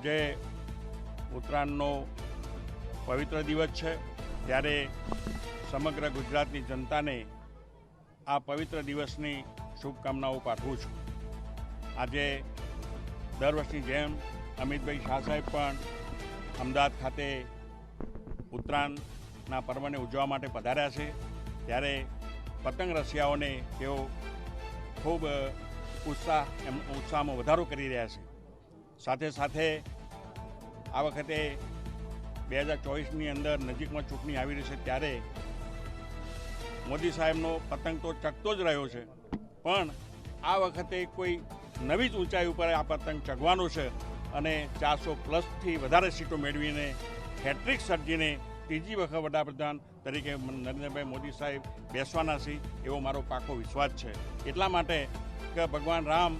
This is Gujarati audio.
આજે ઉત્તરાયણનો પવિત્ર દિવસ છે, ત્યારે સમગ્ર ગુજરાતની જનતાને આ પવિત્ર દિવસની શુભકામનાઓ પાઠવું છું. આજે દર વર્ષની જેમ અમિતભાઈ શાહ સાહેબ પણ અમદાવાદ ખાતે ઉત્તરાયણના પર્વને ઉજવવા માટે પધાર્યા છે. ત્યારે પતંગ રસિયાઓને તેઓ ખૂબ ઉત્સાહમાં વધારો કરી રહ્યા છે. સાથે સાથે આ વખતે 2024ની અંદર નજીકમાં ચૂંટણી આવી રહી છે, ત્યારે મોદી સાહેબનો પતંગ તો ચગતો જ રહ્યો છે, પણ આ વખતે કોઈ નવી જ ઊંચાઈ ઉપર આ પતંગ ચગવાનો છે અને 400+ વધારે સીટો મેળવીને હેટ્રિક સર્જીને ત્રીજી વખત વડાપ્રધાન તરીકે નરેન્દ્રભાઈ મોદી સાહેબ બેસવાના છે એવો મારો પાકો વિશ્વાસ છે. એટલા માટે કે ભગવાન રામ